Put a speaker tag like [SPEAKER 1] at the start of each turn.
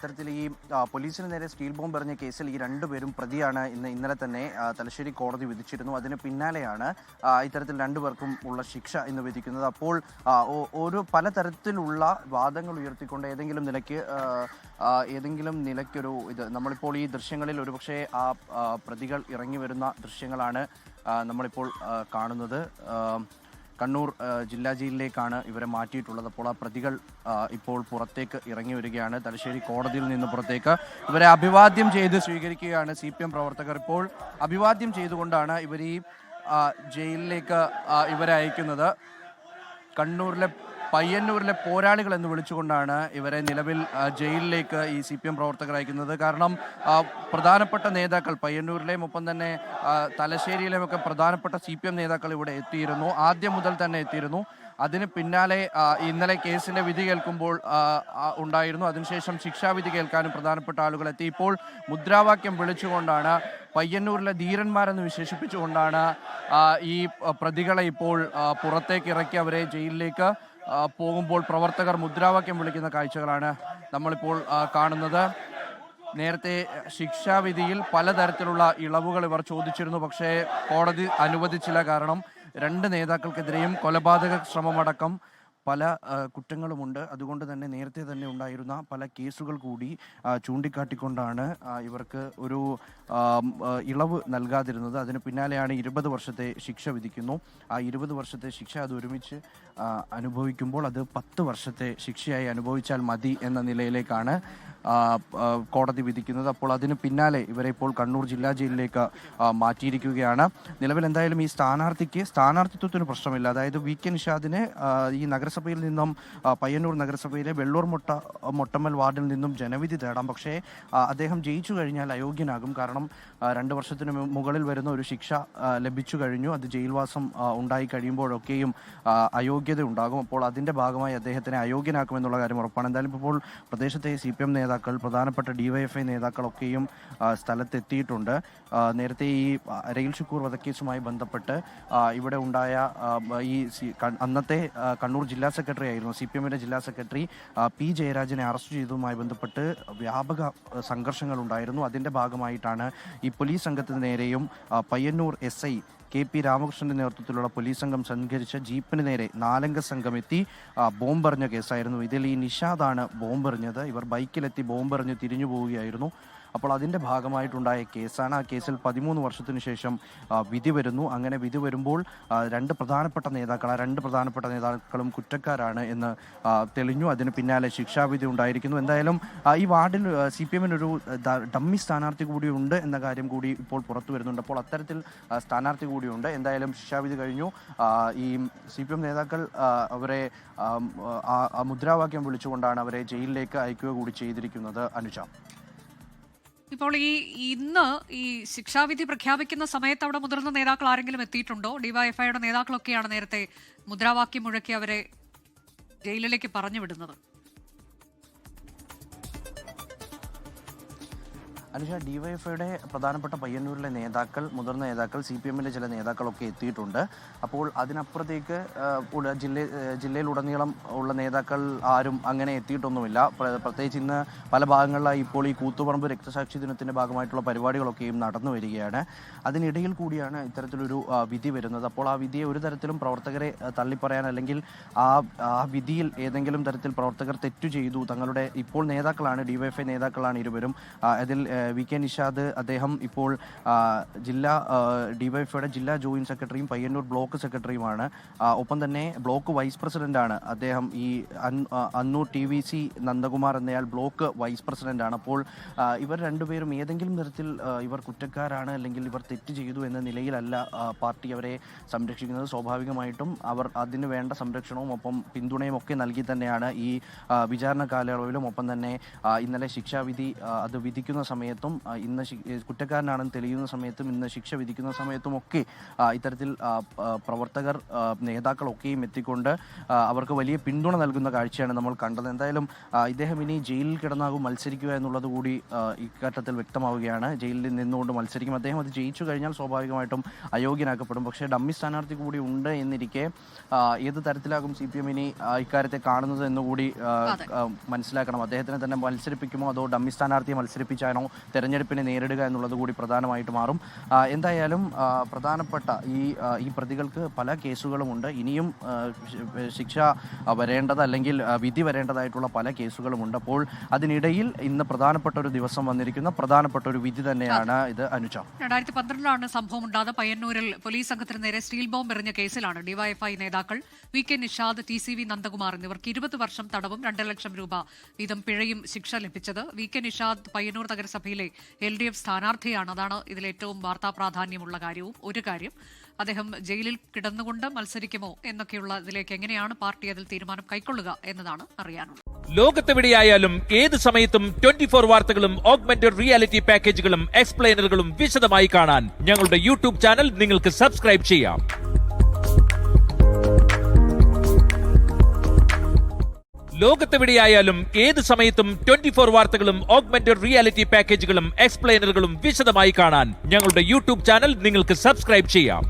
[SPEAKER 1] ഇത്തരത്തിൽ ഈ പോലീസിന് നേരെ സ്റ്റീൽ ബോംബ് എറിഞ്ഞ കേസിൽ ഈ രണ്ടുപേരും പ്രതിയാണ് ഇന്നലെ തന്നെ തലശ്ശേരി കോടതി വിധിച്ചിരുന്നു. അതിന് പിന്നാലെയാണ് ഇത്തരത്തിൽ രണ്ടുപേർക്കും ഉള്ള ശിക്ഷ ഇന്ന് വിധിക്കുന്നത്. അപ്പോൾ ഒരു പലതരത്തിലുള്ള വാദങ്ങൾ ഉയർത്തിക്കൊണ്ട് ഏതെങ്കിലും നിലയ്ക്കൊരു ഇത് നമ്മളിപ്പോൾ ഈ ദൃശ്യങ്ങളിൽ ഒരുപക്ഷെ ആ പ്രതികൾ ഇറങ്ങി വരുന്ന ദൃശ്യങ്ങളാണ് നമ്മളിപ്പോൾ കാണുന്നത്. കണ്ണൂർ ജില്ലാ ജയിലിലേക്കാണ് ഇവരെ മാറ്റിയിട്ടുള്ളത്. അപ്പോൾ ആ പ്രതികൾ ഇപ്പോൾ പുറത്തേക്ക് ഇറങ്ങി വരികയാണ്. തലശ്ശേരി കോടതിയിൽ നിന്ന് പുറത്തേക്ക് ഇവരെ അഭിവാദ്യം ചെയ്ത് സ്വീകരിക്കുകയാണ് CPM പ്രവർത്തകർ. ഇപ്പോൾ അഭിവാദ്യം ചെയ്തുകൊണ്ടാണ് ഇവർ ഈ ജയിലിലേക്ക് ഇവരെ അയക്കുന്നത്. പയ്യന്നൂരിലെ പോരാളികൾ എന്ന് വിളിച്ചുകൊണ്ടാണ് ഇവരെ നിലവിൽ ജയിലിലേക്ക് ഈ CPM പ്രവർത്തകർ അയക്കുന്നത്. കാരണം പ്രധാനപ്പെട്ട നേതാക്കൾ പയ്യന്നൂരിലെയും ഒപ്പം തന്നെ തലശ്ശേരിയിലെയും ഒക്കെ പ്രധാനപ്പെട്ട CPM നേതാക്കൾ ഇവിടെ എത്തിയിരുന്നു. ആദ്യം മുതൽ തന്നെ എത്തിയിരുന്നു. അതിന് പിന്നാലെ ഇന്നലെ കേസിന്റെ വിധി കേൾക്കുമ്പോൾ ഉണ്ടായിരുന്നു. അതിനുശേഷം ശിക്ഷാവിധി കേൾക്കാനും പ്രധാനപ്പെട്ട ആളുകൾ എത്തി. ഇപ്പോൾ മുദ്രാവാക്യം വിളിച്ചുകൊണ്ടാണ്, പയ്യന്നൂരിലെ ധീരന്മാരെന്ന് വിശേഷിപ്പിച്ചുകൊണ്ടാണ് ഈ പ്രതികളെ ഇപ്പോൾ പുറത്തേക്ക് ഇറക്കി അവരെ ജയിലിലേക്ക് പോകുമ്പോൾ പ്രവർത്തകർ മുദ്രാവാക്യം വിളിക്കുന്ന കാഴ്ചകളാണ് നമ്മളിപ്പോൾ കാണുന്നത്. നേരത്തെ ശിക്ഷാവിധിയിൽ പലതരത്തിലുള്ള ഇളവുകൾ ഇവർ ചോദിച്ചിരുന്നു. പക്ഷേ കോടതി അനുവദിച്ചില്ല. കാരണം രണ്ട് നേതാക്കൾക്കെതിരെയും കൊലപാതക ശ്രമമടക്കം പല കുറ്റങ്ങളുമുണ്ട്. അതുകൊണ്ട് തന്നെ നേരത്തെ തന്നെ ഉണ്ടായിരുന്ന പല കേസുകൾ കൂടി ചൂണ്ടിക്കാട്ടിക്കൊണ്ടാണ് ഇവർക്ക് ഒരു ഇളവ് നൽകാതിരുന്നത്. അതിന് പിന്നാലെയാണ് 20 വർഷത്തെ ശിക്ഷ വിധിക്കുന്നു. ആ 20 വർഷത്തെ ശിക്ഷ അത് ഒരുമിച്ച് അനുഭവിക്കുമ്പോൾ അത് 10 വർഷത്തെ ശിക്ഷയായി അനുഭവിച്ചാൽ മതി എന്ന നിലയിലേക്കാണ് കോടതി വിധിക്കുന്നത്. അപ്പോൾ അതിന് പിന്നാലെ ഇവരെ ഇപ്പോൾ കണ്ണൂർ ജില്ലാ ജയിലിലേക്ക് മാറ്റിയിരിക്കുകയാണ്. നിലവിൽ എന്തായാലും ഈ സ്ഥാനാർത്ഥിത്വത്തിന് പ്രശ്നമില്ല. അതായത് VK നിഷാദിന് ഈ നഗരസഭയിൽ നിന്നും പയ്യന്നൂർ നഗരസഭയിലെ വെള്ളൂർ മൊട്ടമ്മൽ വാർഡിൽ നിന്നും ജനവിധി തേടാം. പക്ഷേ അദ്ദേഹം ജയിച്ചു കഴിഞ്ഞാൽ അയോഗ്യനാകും. കാരണം 2 വർഷത്തിന് മുകളിൽ വരുന്ന ഒരു ശിക്ഷ ലഭിച്ചു കഴിഞ്ഞു. അത് ജയിൽവാസം ഉണ്ടായി കഴിയുമ്പോഴൊക്കെയും അയോഗ്യത ഉണ്ടാകും. അപ്പോൾ അതിൻ്റെ ഭാഗമായി അദ്ദേഹത്തിനെ അയോഗ്യനാക്കുമെന്നുള്ള കാര്യം ഉറപ്പാണ്. എന്തായാലും ഇപ്പോൾ പ്രദേശത്തെ CPM നേതാക്കൾ, പ്രധാനപ്പെട്ട DYFI നേതാക്കളൊക്കെയും സ്ഥലത്തെത്തിയിട്ടുണ്ട്. നേരത്തെ ഈ രയിൽ ഷുക്കൂർ വധക്കേസുമായി ബന്ധപ്പെട്ട് ഇവിടെ ഉണ്ടായ ഈ അന്നത്തെ കണ്ണൂർ ജില്ലാ സെക്രട്ടറി ആയിരുന്നു, CPMന്റെ ജില്ലാ സെക്രട്ടറി P ജയരാജനെ അറസ്റ്റ് ചെയ്തതുമായി ബന്ധപ്പെട്ട് വ്യാപക സംഘർഷങ്ങൾ ഉണ്ടായിരുന്നു. അതിൻ്റെ ഭാഗമായിട്ടാണ് ഈ പോലീസ് സംഘത്തിന് നേരെയും പയ്യന്നൂർ SI KP രാമകൃഷ്ണന്റെ നേതൃത്വത്തിലുള്ള പോലീസ് സംഘം സംഘടിച്ച ജീപ്പിന് നേരെ 4 അംഗ സംഘം എത്തി ബോംബെറിഞ്ഞ കേസായിരുന്നു. ഇതിൽ ഈ നിഷാദാണ് ബോംബെറിഞ്ഞത്. ഇവർ ബൈക്കിലെത്തി ബോംബെറിഞ്ഞ് തിരിഞ്ഞു പോവുകയായിരുന്നു. അപ്പോൾ അതിൻ്റെ ഭാഗമായിട്ടുണ്ടായ കേസാണ്. ആ കേസിൽ 13 വർഷത്തിന് ശേഷം വിധി വരുന്നു. അങ്ങനെ വിധി വരുമ്പോൾ രണ്ട് പ്രധാനപ്പെട്ട നേതാക്കളും കുറ്റക്കാരാണ് എന്ന് തെളിഞ്ഞു. അതിന് പിന്നാലെ ശിക്ഷാവിധി ഉണ്ടായിരിക്കുന്നു. എന്തായാലും ഈ വാർഡിൽ CPMനൊരു ഡമ്മി സ്ഥാനാർത്ഥി കൂടിയുണ്ട് എന്ന കാര്യം കൂടി ഇപ്പോൾ പുറത്തു വരുന്നുണ്ട്. അപ്പോൾ അത്തരത്തിൽ സ്ഥാനാർത്ഥി കൂടിയുണ്ട്. എന്തായാലും ശിക്ഷാവിധി കഴിഞ്ഞു. ഈ CPM നേതാക്കൾ അവരെ മുദ്രാവാക്യം വിളിച്ചുകൊണ്ടാണ് അവരെ ജയിലിലേക്ക് അയക്കുക കൂടി ചെയ്തിരിക്കുന്നത്. അനുജ,
[SPEAKER 2] ഇപ്പോൾ ഇന്ന് ഈ ശിക്ഷാവിധി പ്രഖ്യാപിക്കുന്ന സമയത്ത് അവിടെ മുതിർന്ന നേതാക്കൾ ആരെങ്കിലും എത്തിയിട്ടുണ്ടോ? DYFIയുടെ നേതാക്കളൊക്കെയാണ് നേരത്തെ മുദ്രാവാക്യം മുഴക്കി അവരെ ജയിലിലേക്ക് പറഞ്ഞു വിടുന്നത്.
[SPEAKER 1] അനുഷ, DYFIയുടെ പ്രധാനപ്പെട്ട പയ്യന്നൂരിലെ നേതാക്കൾ, മുതിർന്ന നേതാക്കൾ, CPMന്റെ ചില നേതാക്കളൊക്കെ എത്തിയിട്ടുണ്ട്. അപ്പോൾ അതിനപ്പുറത്തേക്ക് ജില്ലയിലുടനീളം ഉള്ള നേതാക്കൾ ആരും അങ്ങനെ എത്തിയിട്ടൊന്നുമില്ല. പ്രത്യേകിച്ച് ഇന്ന് പല ഭാഗങ്ങളിലായി ഇപ്പോൾ ഈ കൂത്തുപറമ്പ് രക്തസാക്ഷി ദിനത്തിൻ്റെ ഭാഗമായിട്ടുള്ള പരിപാടികളൊക്കെയും നടന്നു വരികയാണ്. അതിനിടയിൽ കൂടിയാണ് ഇത്തരത്തിലൊരു വിധി വരുന്നത്. അപ്പോൾ ആ വിധിയെ ഒരു തരത്തിലും പ്രവർത്തകരെ തള്ളിപ്പറയാൻ, അല്ലെങ്കിൽ ആ വിധിയിൽ ഏതെങ്കിലും തരത്തിൽ പ്രവർത്തകർ തെറ്റു ചെയ്തു, തങ്ങളുടെ ഇപ്പോൾ നേതാക്കളാണ്, DYFI നേതാക്കളാണ് ഇരുവരും. അതിൽ VK നിഷാദ്, അദ്ദേഹം ഇപ്പോൾ DYFIയുടെ ജില്ലാ ജോയിന്റ് സെക്രട്ടറിയും പയ്യന്നൂർ ബ്ലോക്ക് സെക്രട്ടറിയുമാണ്. ഒപ്പം തന്നെ ബ്ലോക്ക് വൈസ് പ്രസിഡന്റാണ് അദ്ദേഹം. ഈ അന്നൂർ TVC നന്ദകുമാർ എന്നയാൾ ബ്ലോക്ക് വൈസ് പ്രസിഡന്റാണ്. അപ്പോൾ ഇവർ രണ്ടുപേരും ഏതെങ്കിലും തരത്തിൽ ഇവർ കുറ്റക്കാരാണ് അല്ലെങ്കിൽ ഇവർ തെറ്റ് ചെയ്തു എന്ന നിലയിലല്ല പാർട്ടി അവരെ സംരക്ഷിക്കുന്നത്. സ്വാഭാവികമായിട്ടും അവർ അതിന് വേണ്ട സംരക്ഷണവും ഒപ്പം പിന്തുണയും ഒക്കെ നൽകി തന്നെയാണ് ഈ വിചാരണ കാലയളവിലും ഒപ്പം തന്നെ ഇന്നലെ ശിക്ഷാവിധി അത് വിധിക്കുന്ന സമയത്ത് സമയത്തും ഇന്ന് കുറ്റക്കാരനാണെന്ന് തെളിയുന്ന സമയത്തും ഇന്ന് ശിക്ഷ വിധിക്കുന്ന സമയത്തുമൊക്കെ ഇത്തരത്തിൽ പ്രവർത്തകർ നേതാക്കളൊക്കെയും എത്തിക്കൊണ്ട് അവർക്ക് വലിയ പിന്തുണ നൽകുന്ന കാഴ്ചയാണ് നമ്മൾ കണ്ടത്. എന്തായാലും ഇദ്ദേഹം ഇനി ജയിലിൽ കിടന്നാകും മത്സരിക്കുക എന്നുള്ളത് കൂടി ഇക്കാര്യത്തിൽ വ്യക്തമാവുകയാണ്. ജയിലിൽ നിന്നുകൊണ്ട് മത്സരിക്കും. അദ്ദേഹം അത് ജയിച്ചു കഴിഞ്ഞാൽ സ്വാഭാവികമായിട്ടും അയോഗ്യനാക്കപ്പെടും. പക്ഷേ ഡമ്മി സ്ഥാനാർത്ഥി കൂടി ഉണ്ട് എന്നിരിക്കെ ഏത് തരത്തിലാകും CPM ഇനി ഇക്കാര്യത്തെ കാണുന്നത് എന്നുകൂടി മനസ്സിലാക്കണം. അദ്ദേഹത്തിനെ തന്നെ മത്സരിപ്പിക്കുമോ അതോ ഡമ്മി സ്ഥാനാർത്ഥിയെ മത്സരിപ്പിച്ചാണോ തെരഞ്ഞെടുപ്പിനെ നേരിടുക എന്നുള്ളത് കൂടി പ്രധാനമായിട്ട് മാറും. എന്തായാലും പ്രധാനപ്പെട്ട ഈ പ്രതികൾക്ക് പല കേസുകളുമുണ്ട്. ഇനിയും ശിക്ഷ വരേണ്ടത് അല്ലെങ്കിൽ വിധി വരേണ്ടതായിട്ടുള്ള പല കേസുകളുമുണ്ട്. അപ്പോൾ അതിനിടയിൽ ഇന്ന് പ്രധാനപ്പെട്ട ഒരു ദിവസം വന്നിരിക്കുന്ന പ്രധാനപ്പെട്ട ഒരു വിധി തന്നെയാണ് ഇത്. അനുജ,
[SPEAKER 2] 2012 സംഭവം ഉണ്ടായത്. പയ്യന്നൂരിൽ പോലീസ് സംഘത്തിന് നേരെ സ്റ്റീൽ ബോംബ് എറിഞ്ഞ കേസിലാണ് ഡിവൈഎഫ്ഐ നേതാക്കൾ VK നിഷാദ്, TCV നന്ദകുമാർ എന്നിവർക്ക് 20 വർഷം തടവും 2 ലക്ഷം രൂപ വീതം പിഴയും ശിക്ഷ ലഭിച്ചത്. VK നിഷാദ് പയ്യന്നൂർ നഗരസഭയിലെ LDF സ്ഥാനാർത്ഥിയാണ്. അതാണ് ഇതിൽ ഏറ്റവും വാർത്താ പ്രാധാന്യമുള്ള കാര്യവും. ഒരു കാര്യം, അദ്ദേഹം ജയിലിൽ കിടന്നുകൊണ്ട് മത്സരിക്കുമോ എന്നൊക്കെയുള്ള ഇതിലേക്ക് എങ്ങനെയാണ് പാർട്ടി അതിൽ തീരുമാനം കൈക്കൊള്ളുക എന്നതാണ് അറിയാനുള്ളത്.
[SPEAKER 3] ലോകത്തെവിടെയായാലും ഏത് സമയത്തും 24 വാർത്തകളും ഓഗ്മെന്റഡ് റിയാലിറ്റി പാക്കേജുകളും എക്സ്പ്ലെയിനറുകളും വിശദമായി കാണാൻ ഞങ്ങളുടെ YouTube ചാനൽ നിങ്ങൾക്ക് സബ്സ്ക്രൈബ് ചെയ്യാം. ലോകത്തെവിടെയായാലും ഏത് സമയത്തും 24 വാർത്തകളും ഓഗ്മെന്റഡ് റിയാലിറ്റി പാക്കേജുകളും എക്സ്പ്ലെയിനറുകളും വിശദമായി കാണാൻ ഞങ്ങളുടെ YouTube ചാനൽ നിങ്ങൾക്ക് സബ്സ്ക്രൈബ് ചെയ്യാം.